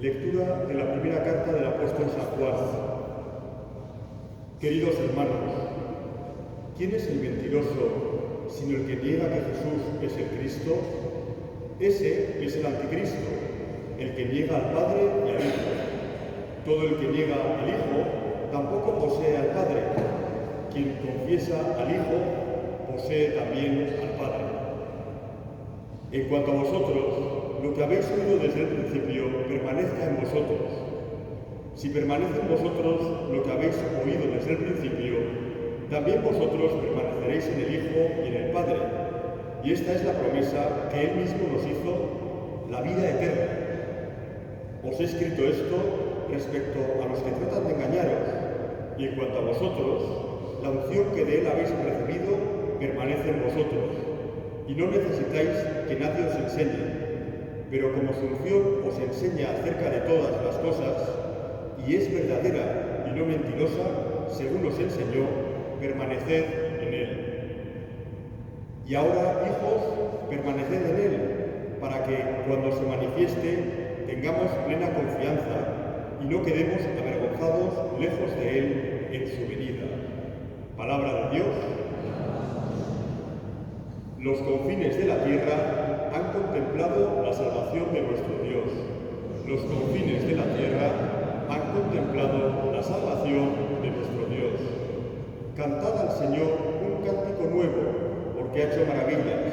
Lectura de la primera carta del apóstol San Juan. Queridos hermanos, ¿quién es el mentiroso sino el que niega que Jesús es el Cristo? Ese es el anticristo, el que niega al Padre y al Hijo. Todo el que niega al Hijo tampoco posee al Padre. Quien confiesa al Hijo posee también al Padre. En cuanto a vosotros, lo que habéis oído desde el principio permanezca en vosotros. Si permanece en vosotros lo que habéis oído desde el principio, también vosotros permaneceréis en el Hijo y en el Padre. Y esta es la promesa que Él mismo nos hizo, la vida eterna. Os he escrito esto respecto a los que tratan de engañaros, y en cuanto a vosotros, la unción que de Él habéis recibido permanece en vosotros, y no necesitáis que nadie os enseñe. Pero como su unción os enseña acerca de todas las cosas, y es verdadera y no mentirosa, según os enseñó, permaneced en Él. Y ahora, hijos, permaneced en Él, para que, cuando se manifieste, tengamos plena confianza y no quedemos avergonzados lejos de Él en su venida. Palabra de Dios. Los confines de la tierra han contemplado la salvación de nuestro Dios. Los confines de la tierra han contemplado la salvación de nuestro Dios. Cantad al Señor un cántico nuevo, porque ha hecho maravillas.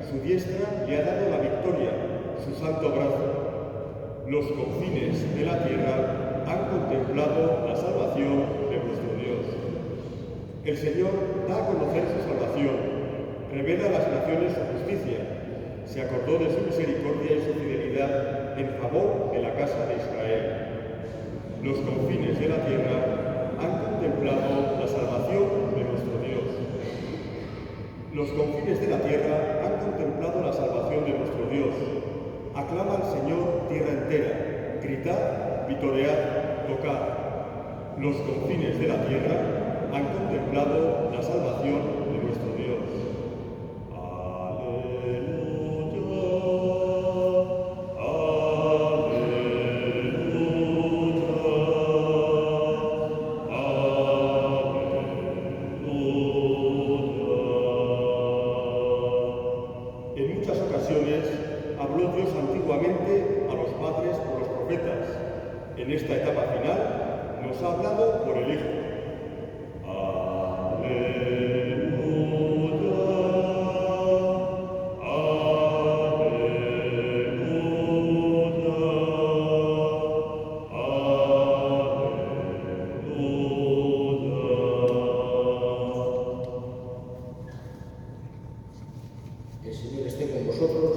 Su diestra le ha dado la victoria, su santo brazo. Los confines de la tierra han contemplado la salvación de nuestro Dios. El Señor da a conocer su salvación, revela a las naciones su justicia, se acordó de su misericordia y su fidelidad en favor de la casa de Israel. Los confines de la tierra han contemplado la salvación de nuestro Dios. Los confines de la tierra han contemplado la salvación de nuestro Dios. Aclama al Señor tierra entera, gritad, vitoread, tocad. Los confines de la tierra han contemplado la salvación de nuestro Dios. Habló Dios antiguamente a los padres por los profetas. En esta etapa final nos ha hablado por el Hijo. El Señor esté con vosotros.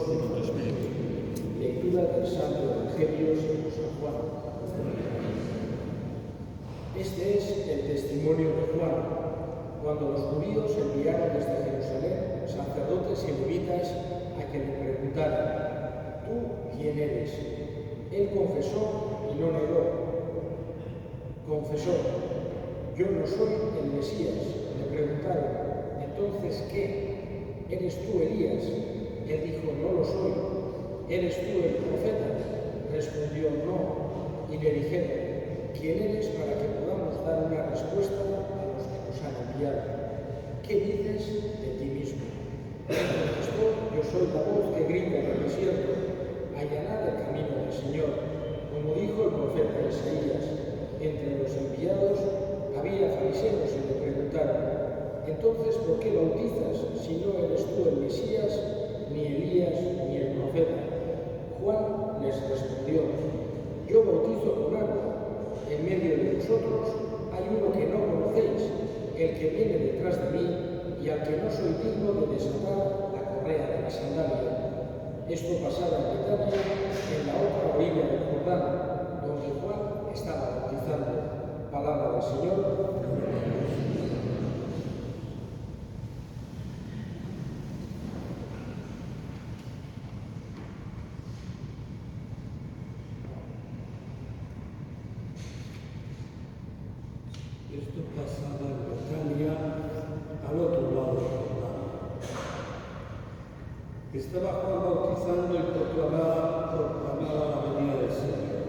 Lectura del Santo Evangelio según San Juan. Este es el testimonio de Juan, cuando los judíos enviaron desde Jerusalén sacerdotes y levitas a que le preguntaran: ¿tú quién eres? Él confesó y no negó. Confesó: yo no soy el Mesías. Le preguntaron: ¿entonces qué? ¿Eres tú Elías? Él dijo: no lo soy. ¿Eres tú el profeta? Respondió: no. Y le dijeron: ¿quién eres para que podamos dar una respuesta a los que nos han enviado? ¿Qué dices de ti mismo? Él contestó: yo soy la voz que grita en el desierto: allanad el camino del Señor. Como dijo el profeta Isaías, entre los enviados había fariseos y le preguntaron: entonces, ¿por qué bautizas si no eres tú el Mesías, ni Elías, ni el profeta? Juan les respondió: yo bautizo con agua. En medio de vosotros hay uno que no conocéis, el que viene detrás de mí, y al que no soy digno de desatar la correa de la sandalia. Esto pasaba en Betania, en la otra orilla del Jordán, donde Juan estaba bautizando. Palabra del Señor. Esto pasaba en Betania, al otro lado del Jordán. Estaba Juan bautizando y proclamaba la venida del Señor.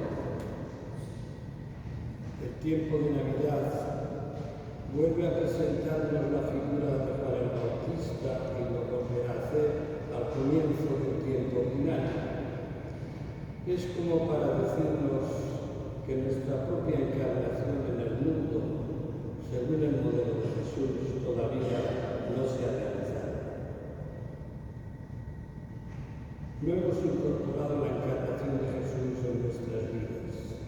El tiempo de Navidad vuelve a presentarnos la figura de Juan el Bautista y lo volverá a hacer al comienzo del tiempo ordinario. Es como para decirnos que nuestra propia encarnación en el mundo, según el modelo de Jesús, todavía no se ha realizado. No hemos incorporado la encarnación de Jesús en nuestras vidas.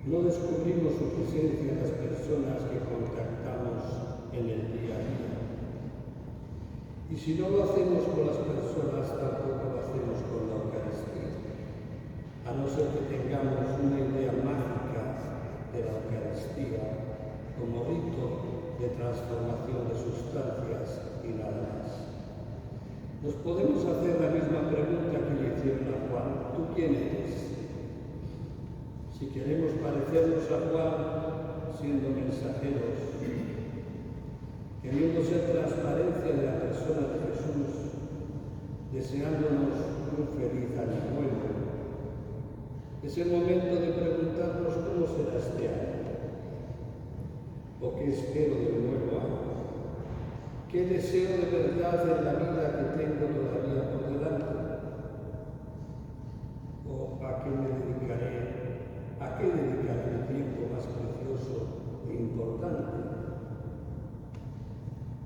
No descubrimos su presencia en las personas que contactamos en el día a día. Y si no lo hacemos con las personas, tampoco lo hacemos con la Eucaristía, a no ser que tengamos una idea mágica de la Eucaristía como rito de transformación de sustancias y nada más. Nos podemos hacer la misma pregunta que le hicieron a Juan: ¿tú quién eres? Si queremos parecernos a Juan, siendo mensajeros, queriendo ser transparencia de la persona de Jesús, deseándonos un feliz año nuevo, es el momento de preguntarnos cómo será este año, o qué espero del nuevo año, qué deseo de verdad en la vida que tengo todavía por delante, o a qué dedicaré el tiempo más precioso e importante,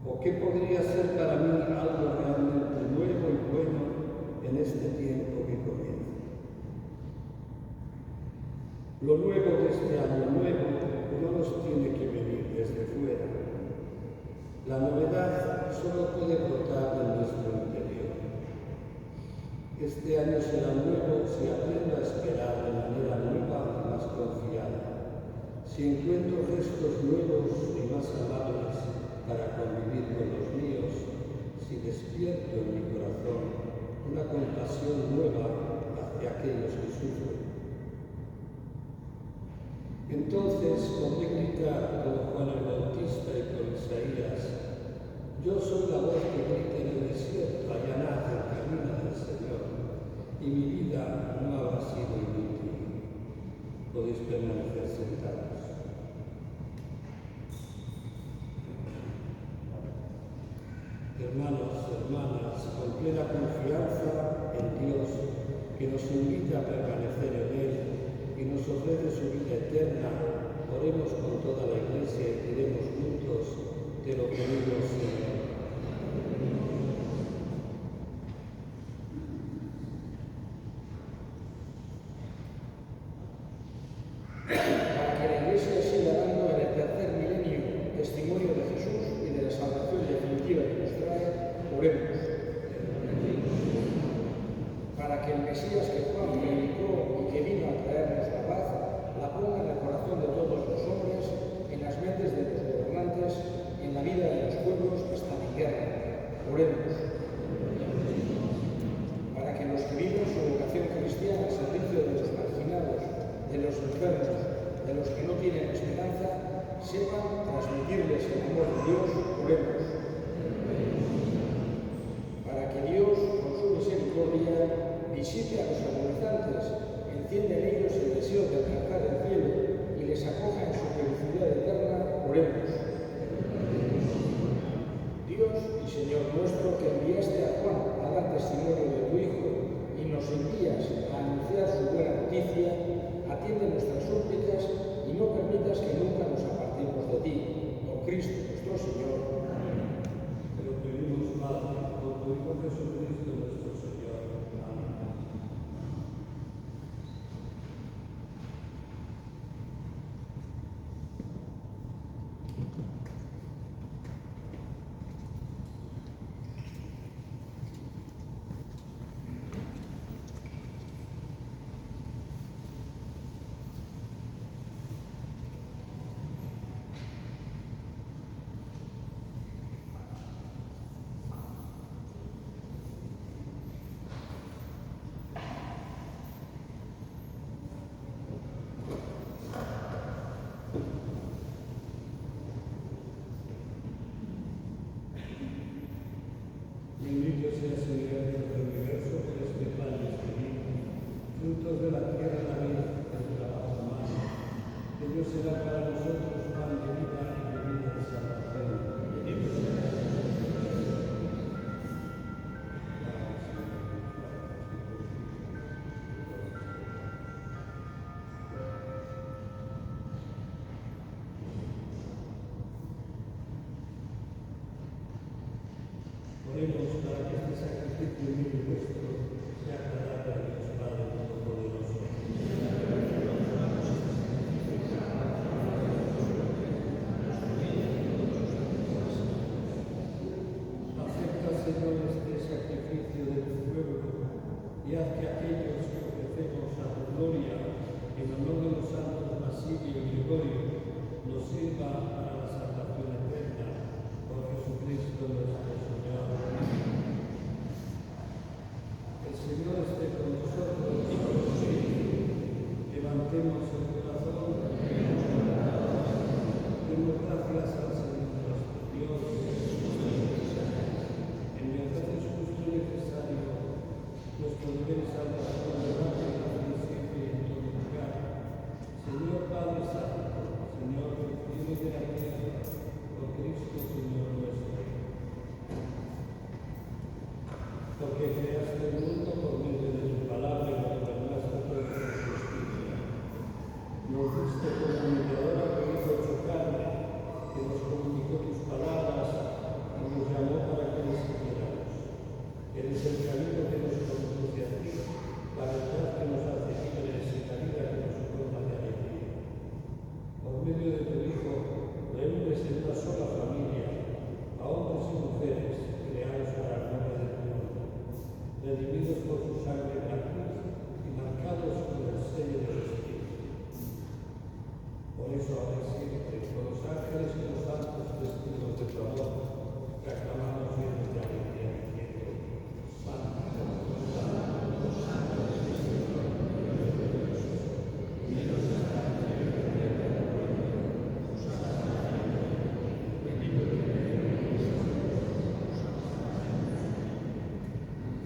o ¿qué podría ser para mí algo realmente nuevo y bueno en este tiempo que comienza? Lo nuevo de este año nuevo no nos tiene que venir desde fuera. La novedad solo puede brotar de nuestro interior. Este año será nuevo si aprendo a esperar de manera nueva y más confiada. Si encuentro gestos nuevos y más amables para convivir con los míos, si despierto en mi corazón una compasión nueva hacia aquellos que sufren. Entonces podré gritar como Juan el Bautista y con Isaías: yo soy la voz que grita en el desierto, allanad el camino del Señor, y mi vida no habrá sido inútil. Podéis permanecer sentados. Hermanos, hermanas, con plena confianza en Dios, que nos invita a permanecer en Él y nos ofrece su vida eterna, oremos con toda la Iglesia y diremos juntos: te lo pedimos, Señor. Para que la Iglesia siga dando en el tercer milenio testimonio de Jesús y de la salvación definitiva que nos trae, oremos. Para que el Mesías que Juan predicó y que vino a traernos la paz, la ponga en el corazón de todos los hombres, en las mentes de los gobernantes, en la vida de los pueblos que están en guerra. Oremos. Para que los que viven su vocación cristiana al servicio de los marginados, de los enfermos, de los que no tienen esperanza, sepan transmitirles el amor de Dios. Oremos. Para que Dios, con su misericordia, visite a los agonizantes, encienda en ellos el deseo de alcanzar el cielo y les acoja en su felicidad eterna. Oremos. Dios y Señor nuestro, que enviaste a Juan a dar testimonio de tu Hijo y nos envías a anunciar su buena noticia, atiende nuestras súplicas y no permitas que nunca nos apartemos de ti. Por Cristo nuestro Señor. Te lo pedimos, Padre, por tu Hijo Jesucristo nuestro Señor. Amén. Bendito sea el Señor del universo por este pan y este vino, frutos de la tierra, la vida, del trabajo humano. Ellos serán para nosotros pan de vida y bebida de salvación. Bendito sea el Señor. Oremos para que este sacrificio mío y vuestro sea agradable a Dios Padre Todopoderoso. Acepta, Señor, este sacrificio de tu pueblo y haz que aquellos que ofrecemos a tu gloria en honor de los santos Basilio y Gregorio nos sirva para la salvación eterna por Jesucristo nuestro Señor. El Señor esté con nosotros y con los espíritu. Levantemos el corazón. Demos gracias al Señor nuestro Dios. En verdad es justo y necesario nuestro deber y salvación delante de la siempre y en todo lugar. Señor Padre Santo, Señor del cielo y de la tierra, por Cristo Señor nuestro. Porque creaste el mundo por medio de tu palabra y lo gobernaste todo con justicia. Nos diste como mediadora que hizo hecho carne, que nos comunicó tus palabras, como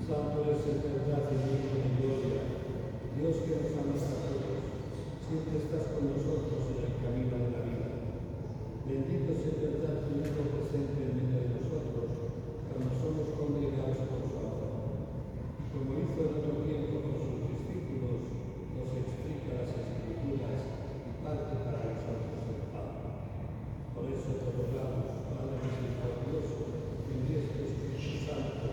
Santo es en verdad y digno de gloria, Dios que nos ama a todos, siempre estás con nosotros en el camino de la vida. Bendito es en verdad tu Hijo presente en medio de nosotros, cuando somos congregados por su amor. Y como hizo en otro tiempo con sus discípulos, nos explica las Escrituras y parte para nosotros el Padre. Por eso te rogamos, Padre misericordioso, que envíes tu Espíritu Santo,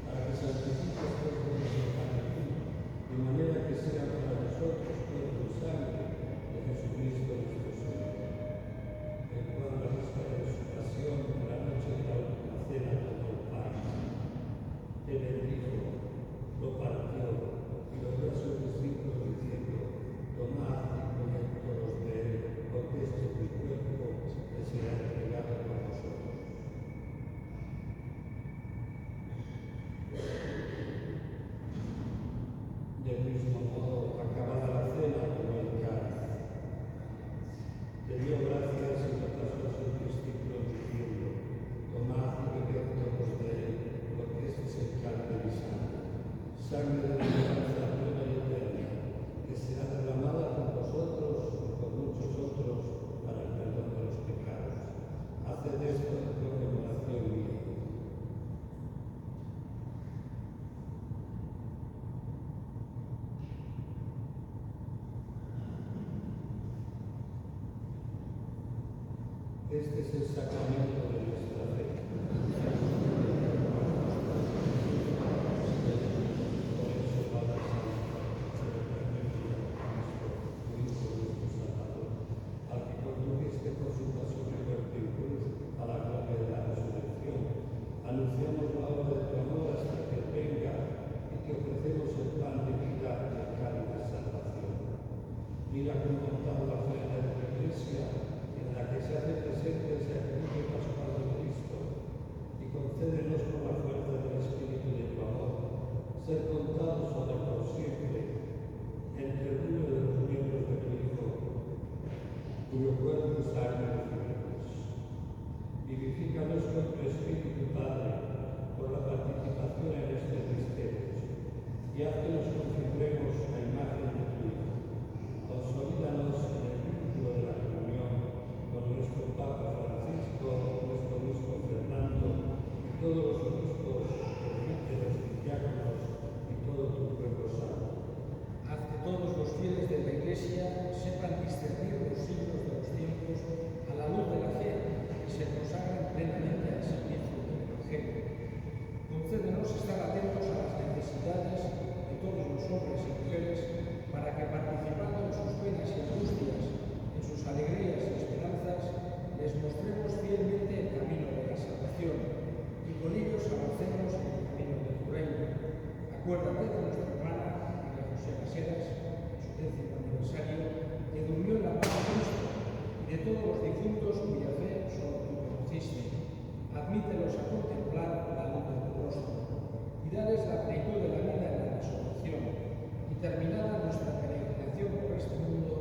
para que santifiques todo lo que se aquí, de manera que sea para nosotros cuerpo y sangre de Jesucristo nuestro Señor, el cual la víspera de su pasión, en la noche de la última cena, tomó el pan, te bendijo, lo partió y lo dio a sus discípulos diciendo: tomad y comed todos de él, porque este es mi cuerpo que será entregado por vosotros. Del mismo modo, acabada la cena, tomó el cáliz. Le dio gracias y lo pasó a sus discípulos diciendo: tomad y bebed todos de él, porque este es el cáliz de mi sangre, sangre de la alianza nueva y eterna, que será derramada por vosotros y por muchos otros para el perdón de los pecados. Haced esto en conmemoración mía. Este es el sacramento de nuestra fe. Por eso, Padre Santo, se lo permite a Cristo, tu Hijo nuestro Salvador, al que condujiste por su pasión y muerte y cruz a la gloria de la resurrección. Anunciamos la obra de tu amor hasta que Él venga y te ofrecemos el pan de vida y el cáliz de salvación. Mira con bondad la ofrenda de tu Iglesia, en la que se hace presente el sacrificio pascual de Cristo, y concédenos por la fuerza del Espíritu de tu amor, ser contados ahora por siempre entre el número de los miembros de tu Hijo, cuyo cuerpo y sangre recibimos. Vivifícanos con tu Espíritu, Padre, por la participación en estos misterios, y haz que nos configuremos a imagen de tu Hijo. Consolídanos en el vínculo de la comunión con nuestro Papa Francisco, nuestro obispo Fernando, y todos los obispos, presbíteros y diáconos, y todo tu pueblo santo. Haz que todos los fieles de la Iglesia sepan discernir los signos de los tiempos a la luz de la fe y se consagren plenamente al servicio del Evangelio. Concédenos estar atentos a las necesidades de todos los hombres y mujeres, para que, participando en sus penas y angustias, en sus alegrías y esperanzas, les mostremos fielmente el camino de la salvación y con ellos avancemos en el camino de tu reino. Acuérdate de nuestra hermana María José Caseras, en su 10º aniversario, que durmió en la paz de Cristo, y de todos los difuntos cuya fe solo tú conociste. Admítelos a contemplar la luz de tu rostro y dales la plenitud de la vida en la resurrección. Y terminada nuestra peregrinación por este mundo,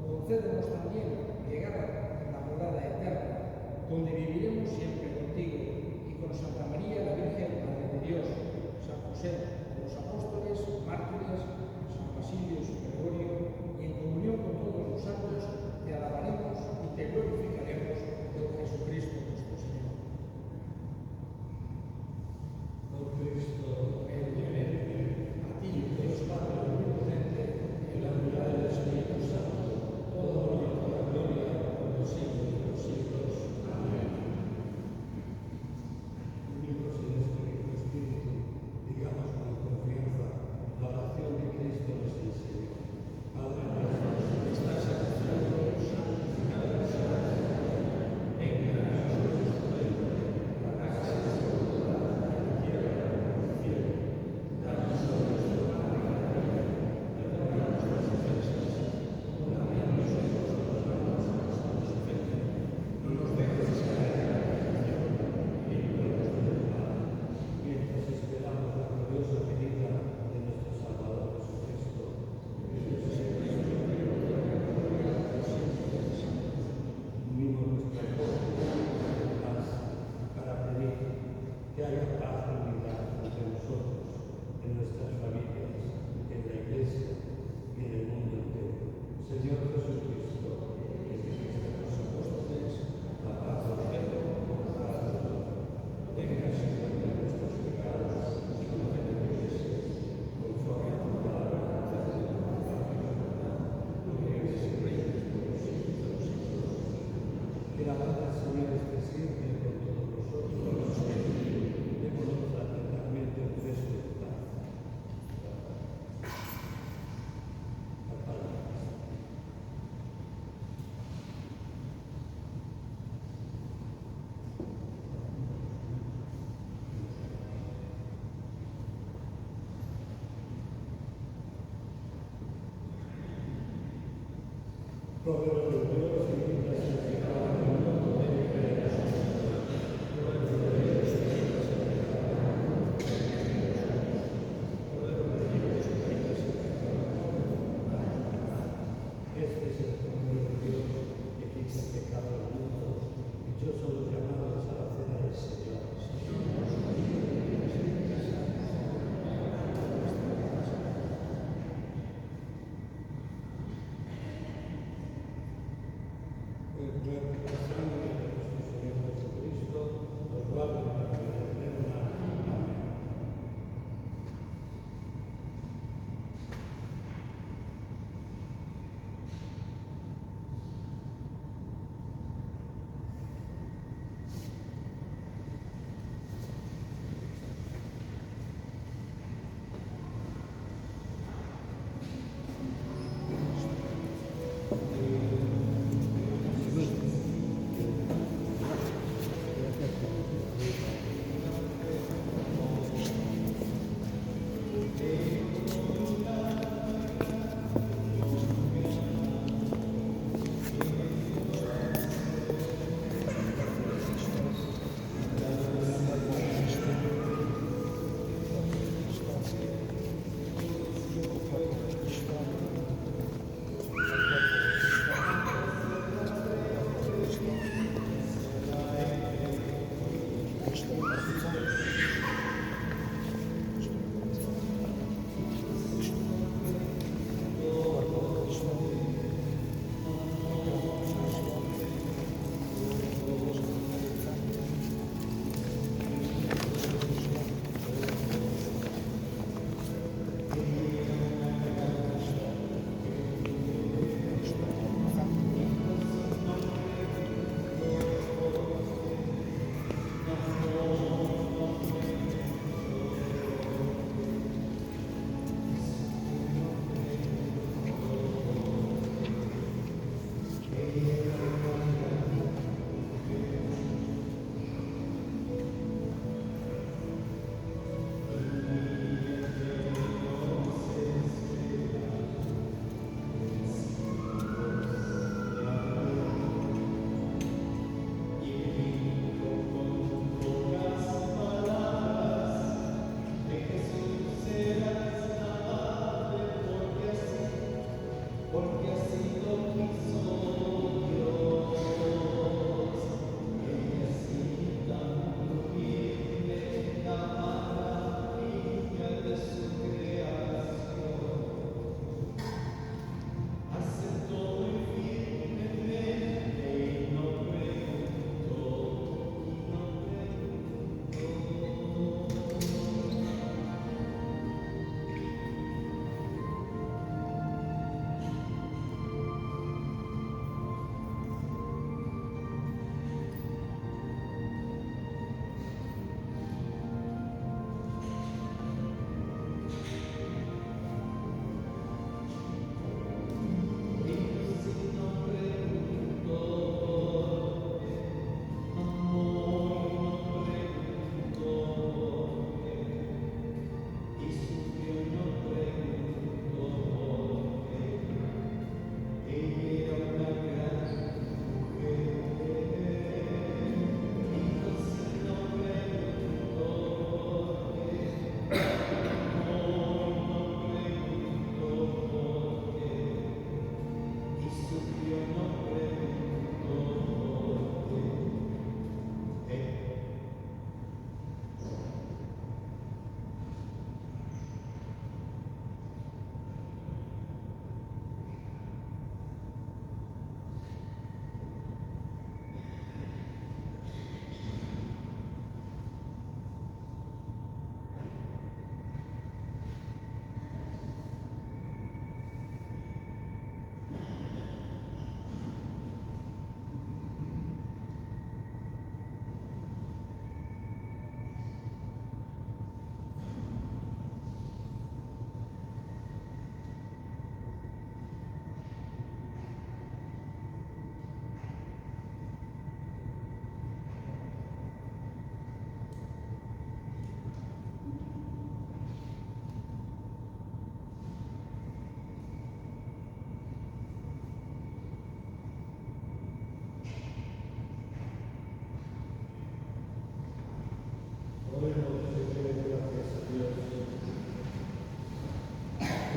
concédenos también llegar a la morada eterna, donde viviremos siempre contigo y con Santa María, la Virgen Madre de Dios, San José, los apóstoles, mártires, San Basilio y San Gregorio, y en comunión con todos los santos, te alabaremos y te glorificaremos por Jesucristo nuestro Señor. Cordero de Dios, que quitas el pecado del mundo, ten piedad de nosotros. Cordero de Dios, que quitas el pecado del mundo, ten piedad de nosotros. Cordero de Dios, que quitas el pecado del mundo. Este es el Cordero de Dios, que quita el pecado del mundo. Dichosos los llamados a la cena del Señor.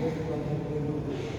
Dios Padre bueno,